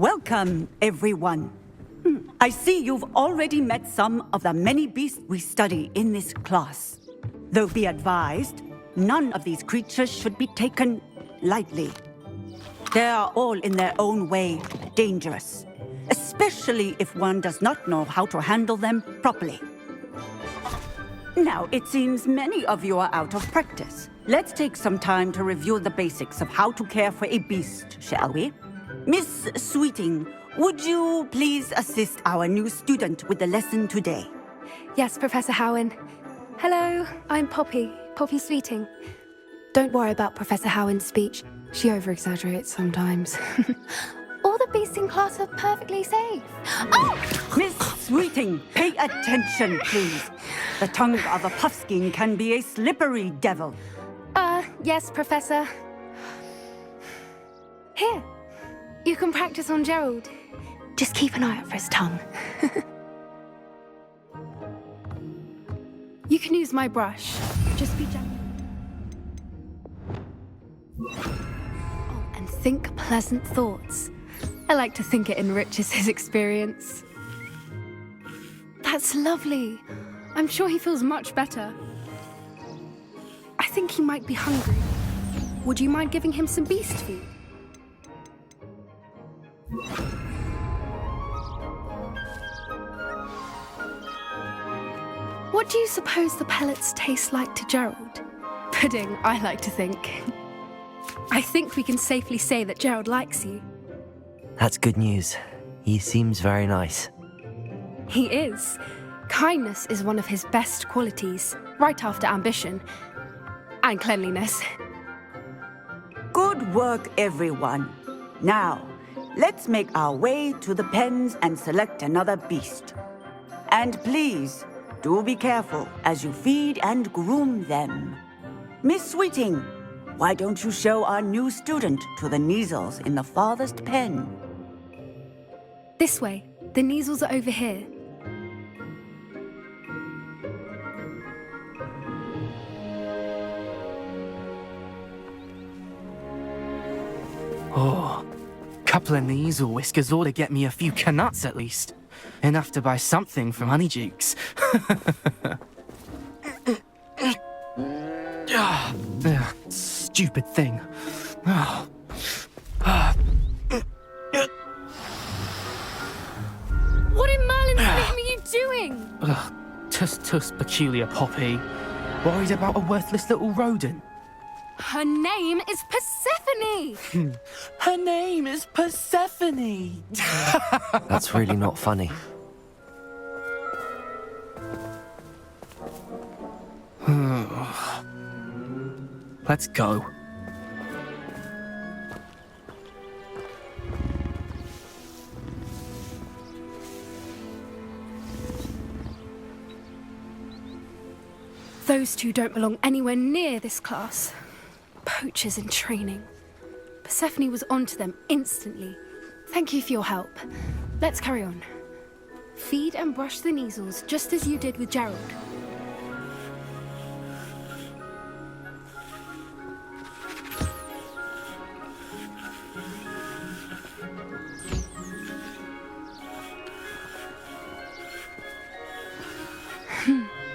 Welcome, everyone. I see you've already met some of the many beasts we study in this class. Though be advised, none of these creatures should be taken lightly. They are all in their own way dangerous, especially if one does not know how to handle them properly. Now, it seems many of you are out of practice. Let's take some time to review the basics of how to care for a beast, shall we? Miss Sweeting, would you please assist our new student with the lesson today? Yes, Professor Howen. Hello, I'm Poppy Sweeting. Don't worry about Professor Howen's speech. She over-exaggerates sometimes. All the beasts in class are perfectly safe. Oh! Miss Sweeting, pay attention, please. The tongue of a puffskein can be a slippery devil. Yes, Professor. Here, you can practice on Gerald. Just keep an eye out for his tongue. You can use my brush. Just be gentle. Oh, and think pleasant thoughts. I like to think it enriches his experience. That's lovely. I'm sure he feels much better. I think he might be hungry. Would you mind giving him some beast food? What do you suppose the pellets taste like to Gerald? Pudding, I like to think. I think we can safely say that Gerald likes you. That's good news. He seems very nice. He is. Kindness is one of his best qualities, right after ambition. And cleanliness. Good work, everyone. Now, let's make our way to the pens and select another beast. And please, do be careful as you feed and groom them. Miss Sweeting, why don't you show our new student to the Neasels in the farthest pen? This way. The Neasels are over here. Oh, couple of Neasel whiskers ought to get me a few canuts at least. Enough to buy something from Honeydukes. Stupid thing. What in Merlin's name are you doing? Tuss peculiar Poppy. Worried about a worthless little rodent. Her name is Persephone! Her name is Persephone! That's really not funny. Let's go. Those two don't belong anywhere near this class. Poachers in training. Persephone was onto them instantly. Thank you for your help. Let's carry on. Feed and brush the Neasels just as you did with Gerald.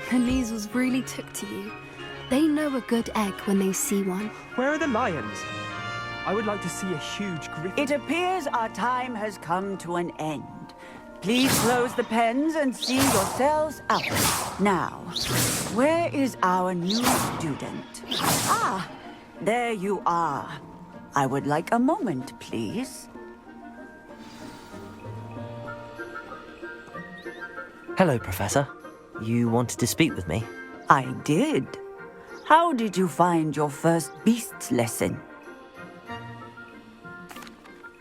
The Neasels really took to you. They know a good egg when they see one. Where are the lions? I would like to see a huge griffin. It appears our time has come to an end. Please close the pens and see yourselves out. Now, where is our new student? Ah, there you are. I would like a moment, please. Hello, Professor. You wanted to speak with me? I did. How did you find your first beasts lesson?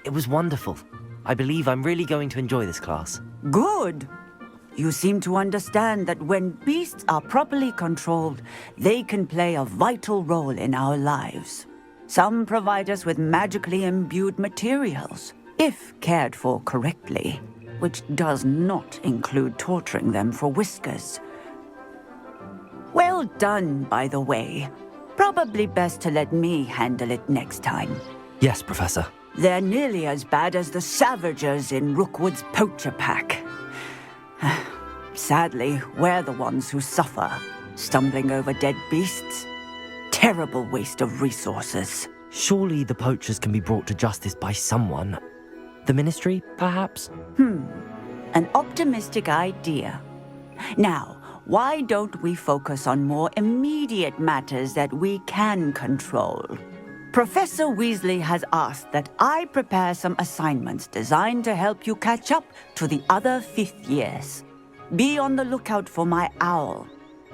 It was wonderful. I believe I'm really going to enjoy this class. Good. You seem to understand that when beasts are properly controlled, they can play a vital role in our lives. Some provide us with magically imbued materials, if cared for correctly, which does not include torturing them for whiskers. Well done, by the way. Probably best to let me handle it next time. Yes, Professor. They're nearly as bad as the Savagers in Rookwood's poacher pack. Sadly, we're the ones who suffer, stumbling over dead beasts. Terrible waste of resources. Surely the poachers can be brought to justice by someone. The Ministry, perhaps? An optimistic idea. Now, why don't we focus on more immediate matters that we can control? Professor Weasley has asked that I prepare some assignments designed to help you catch up to the other fifth years. Be on the lookout for my owl.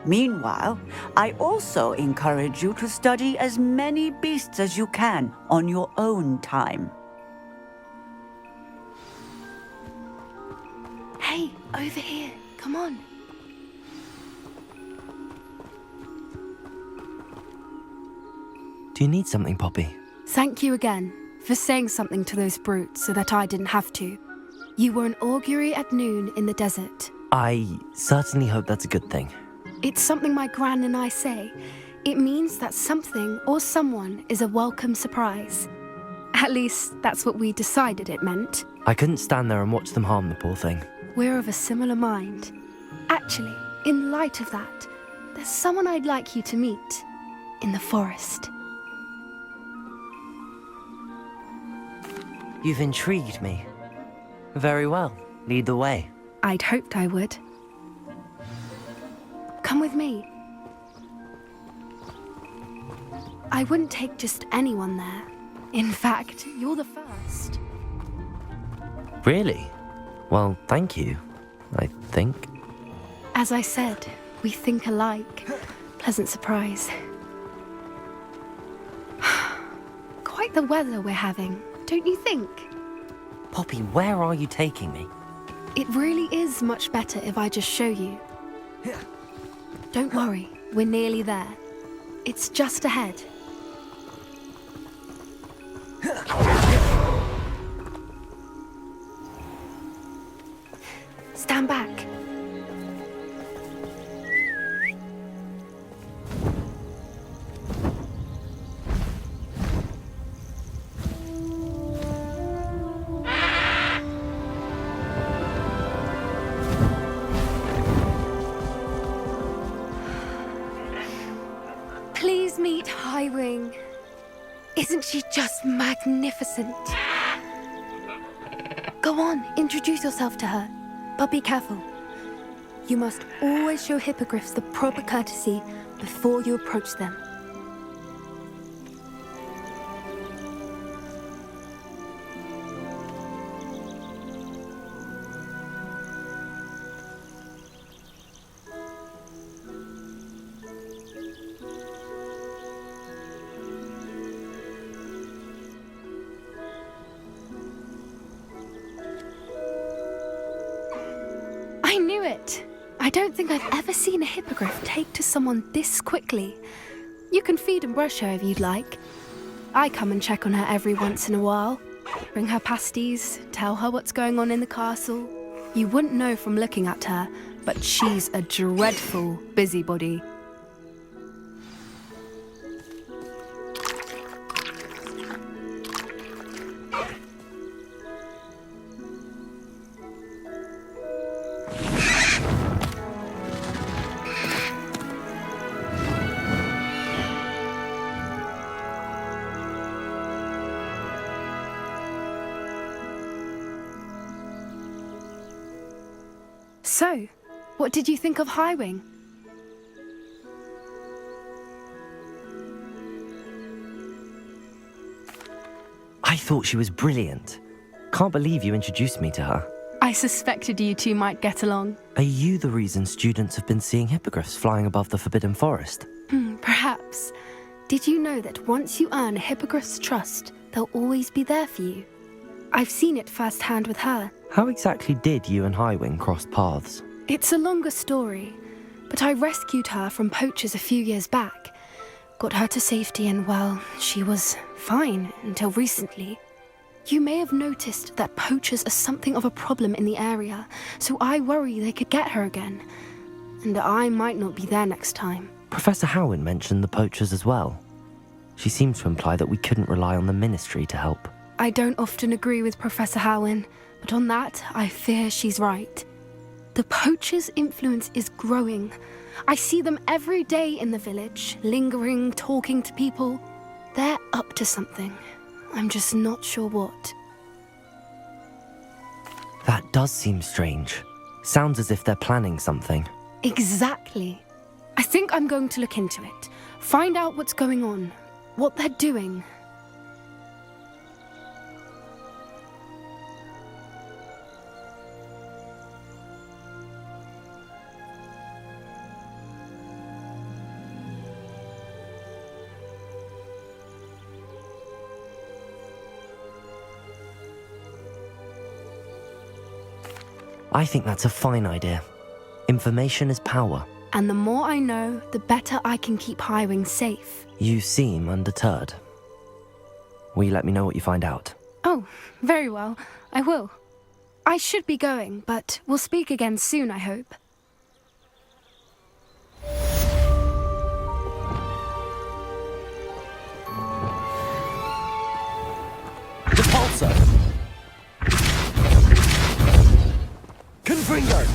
Meanwhile, I also encourage you to study as many beasts as you can on your own time. Hey, over here. Come on. Do you need something, Poppy? Thank you again for saying something to those brutes so that I didn't have to. You were an augury at noon in the desert. I certainly hope that's a good thing. It's something my gran and I say. It means that something or someone is a welcome surprise. At least, that's what we decided it meant. I couldn't stand there and watch them harm the poor thing. We're of a similar mind. Actually, in light of that, there's someone I'd like you to meet in the forest. You've intrigued me. Very well. Lead the way. I'd hoped I would. Come with me. I wouldn't take just anyone there. In fact, you're the first. Really? Well, thank you, I think. As I said, we think alike. Pleasant surprise. Quite the weather we're having, don't you think? Poppy, where are you taking me? It really is much better if I just show you. Don't worry, we're nearly there. It's just ahead. Stand back. Please meet Highwing. Isn't she just magnificent? Go on, introduce yourself to her. But be careful. You must always show hippogriffs the proper courtesy before you approach them. I knew it! I don't think I've ever seen a hippogriff take to someone this quickly. You can feed and brush her if you'd like. I come and check on her every once in a while. Bring her pasties, tell her what's going on in the castle. You wouldn't know from looking at her, but she's a dreadful busybody. So, what did you think of Highwing? I thought she was brilliant. Can't believe you introduced me to her. I suspected you two might get along. Are you the reason students have been seeing hippogriffs flying above the Forbidden Forest? Perhaps. Did you know that once you earn a hippogriff's trust, they'll always be there for you? I've seen it firsthand with her. How exactly did you and Highwing cross paths? It's a longer story, but I rescued her from poachers a few years back. Got her to safety and, well, she was fine until recently. You may have noticed that poachers are something of a problem in the area, so I worry they could get her again. And I might not be there next time. Professor Howin mentioned the poachers as well. She seemed to imply that we couldn't rely on the Ministry to help. I don't often agree with Professor Howin, but on that, I fear she's right. The poachers' influence is growing. I see them every day in the village, lingering, talking to people. They're up to something. I'm just not sure what. That does seem strange. Sounds as if they're planning something. Exactly. I think I'm going to look into it. Find out what's going on, what they're doing. I think that's a fine idea. Information is power. And the more I know, the better I can keep Highwing safe. You seem undeterred. Will you let me know what you find out? Oh, very well. I will. I should be going, but we'll speak again soon, I hope. Repulsor! Confringo!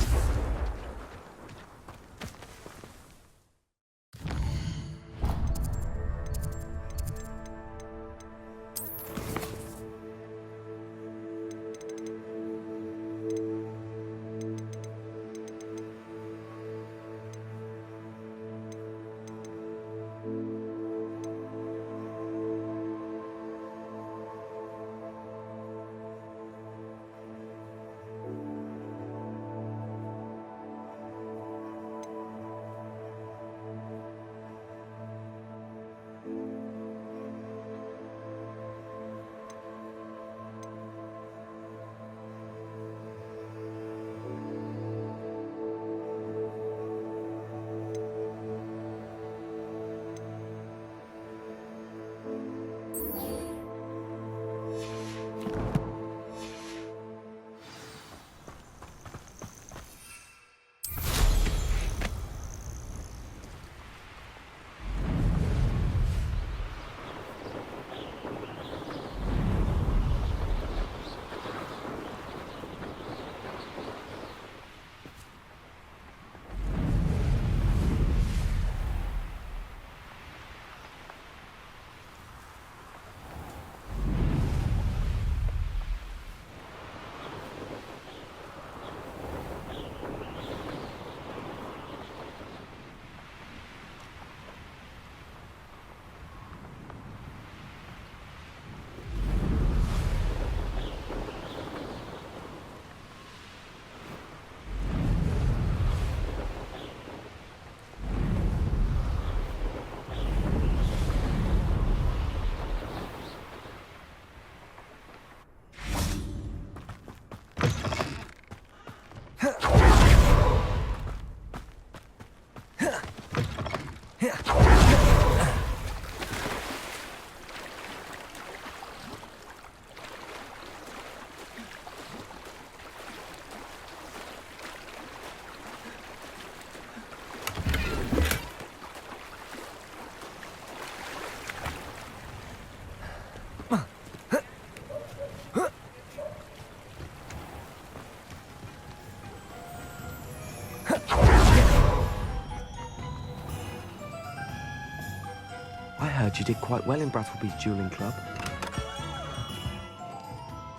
I heard you did quite well in Brattleby's dueling club.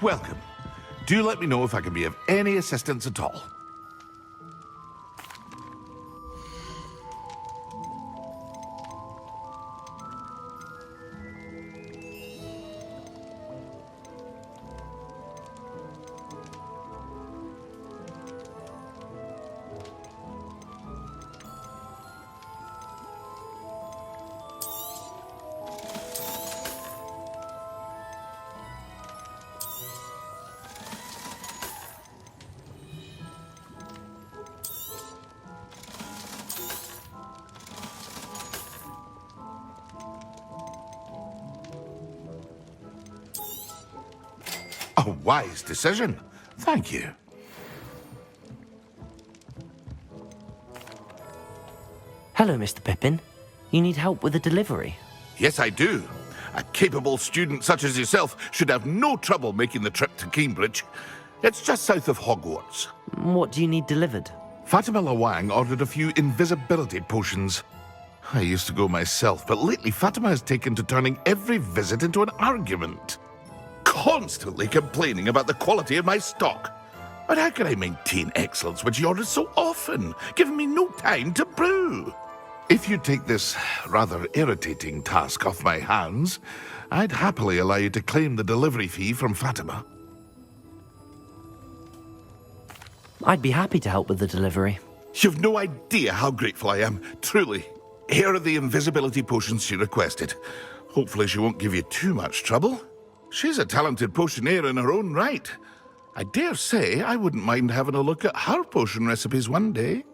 Welcome. Do let me know if I can be of any assistance at all. A wise decision. Thank you. Hello, Mr. Pippin. You need help with a delivery? Yes, I do. A capable student such as yourself should have no trouble making the trip to Cambridge. It's just south of Hogwarts. What do you need delivered? Fatima Lawang ordered a few invisibility potions. I used to go myself, but lately Fatima has taken to turning every visit into an argument. Constantly complaining about the quality of my stock. But how can I maintain excellence when she orders so often, giving me no time to brew? If you take this rather irritating task off my hands, I'd happily allow you to claim the delivery fee from Fatima. I'd be happy to help with the delivery. You've no idea how grateful I am, truly. Here are the invisibility potions she requested. Hopefully she won't give you too much trouble. She's a talented potioneer in her own right. I dare say I wouldn't mind having a look at her potion recipes one day.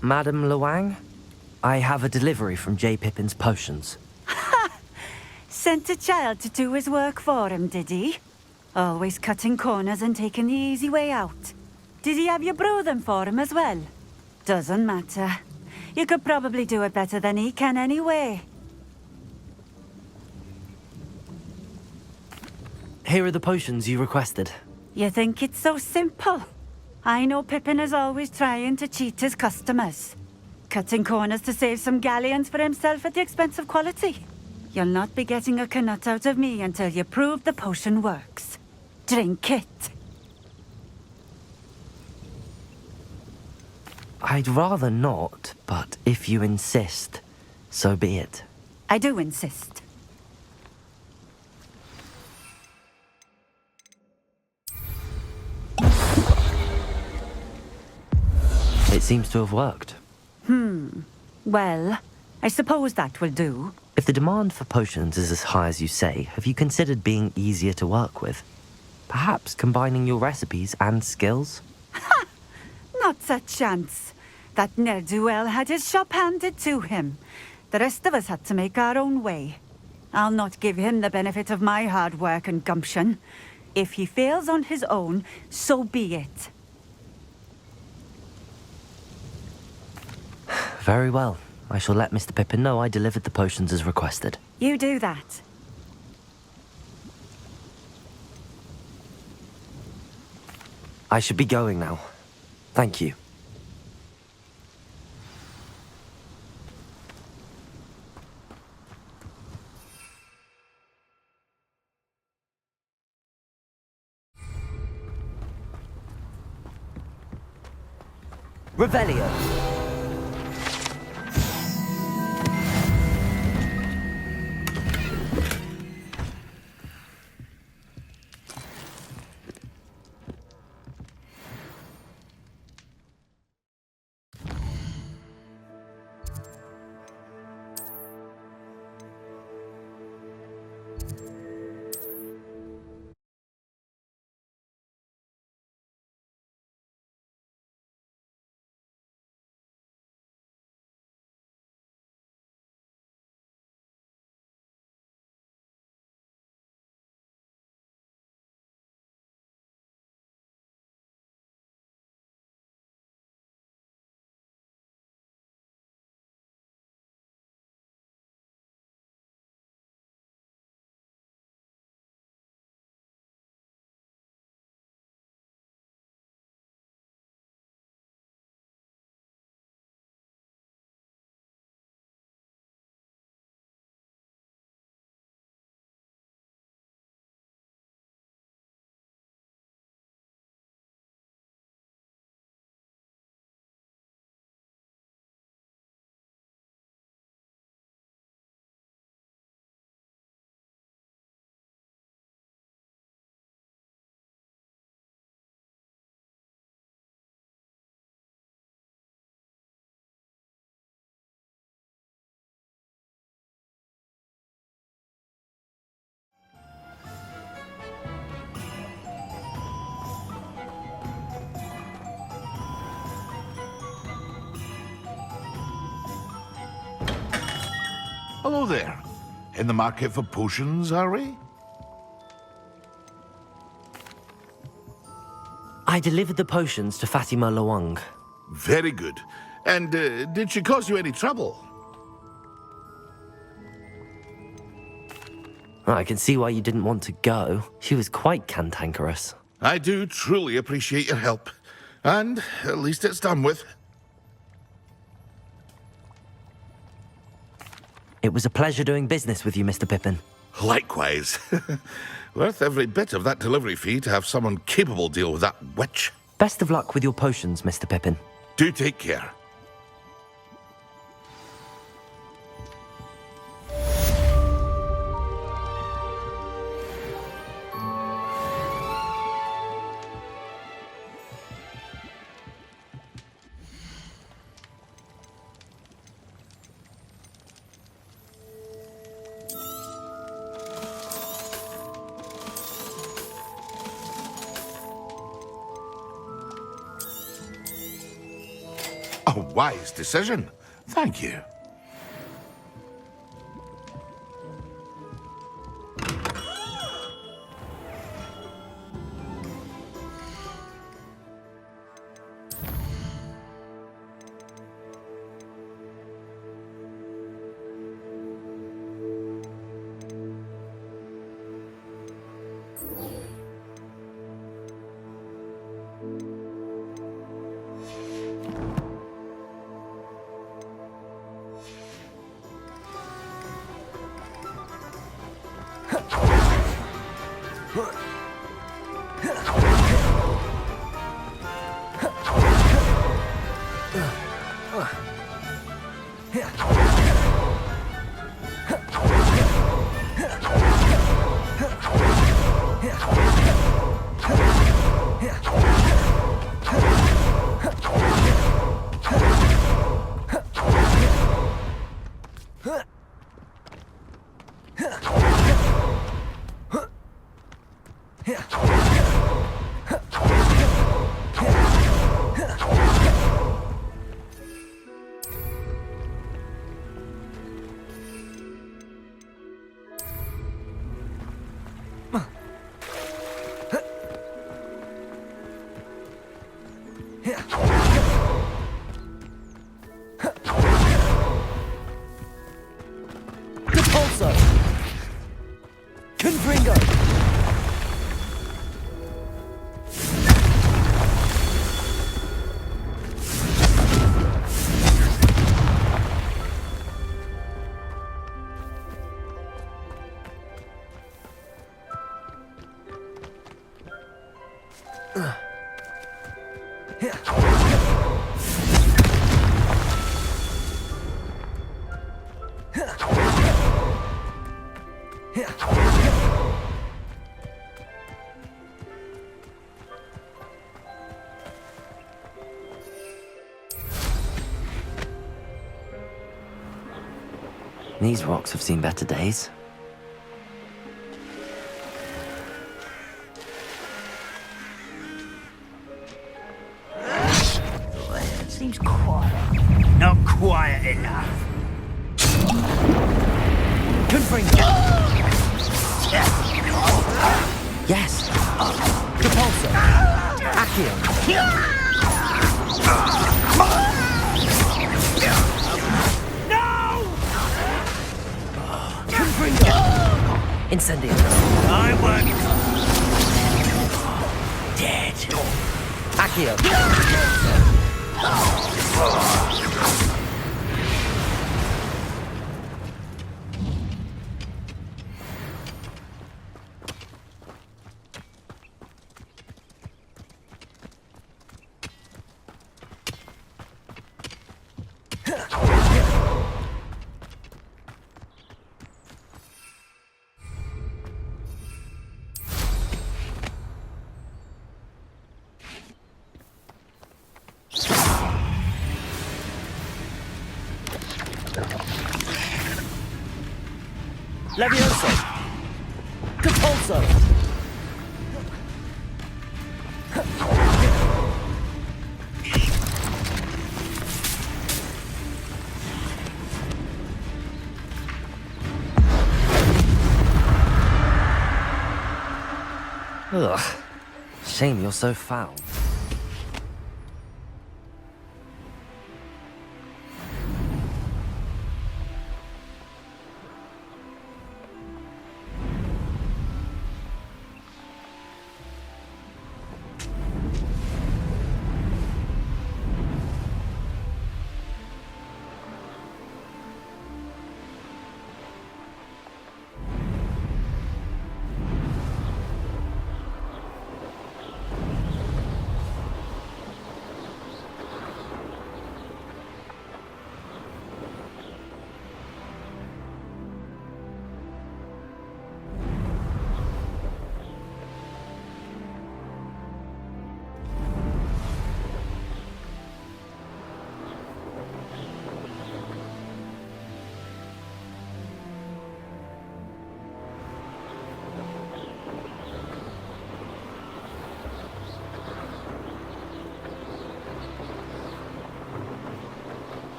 Madam Lawang, I have a delivery from J. Pippin's potions. Sent a child to do his work for him, did he? Always cutting corners and taking the easy way out. Did he have you brew them for him as well? Doesn't matter. You could probably do it better than he can anyway. Here are the potions you requested. You think it's so simple? I know Pippin is always trying to cheat his customers. Cutting corners to save some galleons for himself at the expense of quality. You'll not be getting a canut out of me until you prove the potion works. Drink it. I'd rather not, but if you insist, so be it. I do insist. It seems to have worked. Well, I suppose that will do. If the demand for potions is as high as you say, have you considered being easier to work with? Perhaps combining your recipes and skills? Not a chance. That ne'er-do-well had his shop handed to him. The rest of us had to make our own way. I'll not give him the benefit of my hard work and gumption. If he fails on his own, so be it. Very well. I shall let Mr. Pippin know I delivered the potions as requested. You do that. I should be going now. Thank you. Revelio. Hello there. In the market for potions, are we? I delivered the potions to Fatima Luang. Very good. And did she cause you any trouble? I can see why you didn't want to go. She was quite cantankerous. I do truly appreciate your help. And at least it's done with. It was a pleasure doing business with you, Mr. Pippin. Likewise. Worth every bit of that delivery fee to have someone capable deal with that witch. Best of luck with your potions, Mr. Pippin. Do take care. A wise decision. Thank you. These rocks have seen better days. It seems quiet. Not quiet enough. Yes! Repulsor! Accio! Incendio! I want dead. Accio! Levioso! Repulsor! Ugh. Shame you're so foul.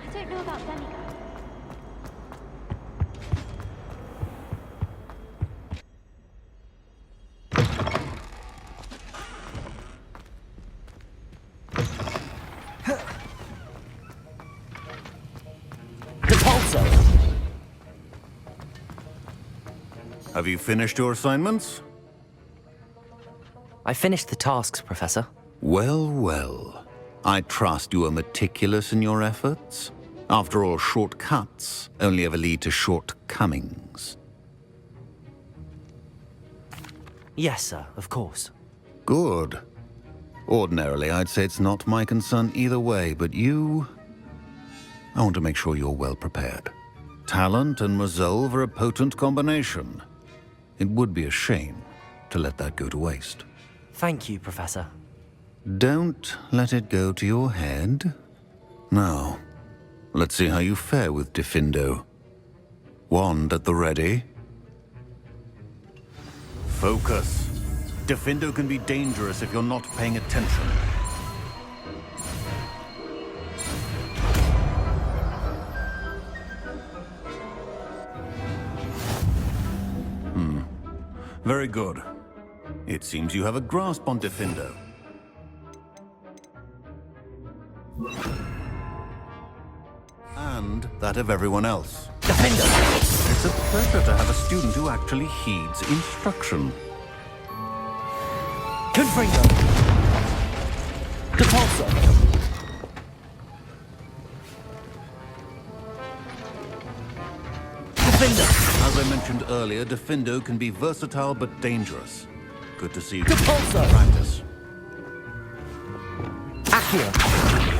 I don't know about demigods. Repulsor! Have you finished your assignments? I finished the tasks, Professor. Well, well. I trust you are meticulous in your efforts. After all, shortcuts only ever lead to shortcomings. Yes, sir, of course. Good. Ordinarily, I'd say it's not my concern either way, but you... I want to make sure you're well prepared. Talent and resolve are a potent combination. It would be a shame to let that go to waste. Thank you, Professor. Don't let it go to your head. Now, let's see how you fare with Diffindo. Wand at the ready. Focus. Diffindo can be dangerous if you're not paying attention. Very good. It seems you have a grasp on Diffindo. And that of everyone else. Diffindo! It's a pleasure to have a student who actually heeds instruction. Confringo. Depulso. Diffindo. As I mentioned earlier, Diffindo can be versatile but dangerous. Good to see you Depulso. practice. Accio.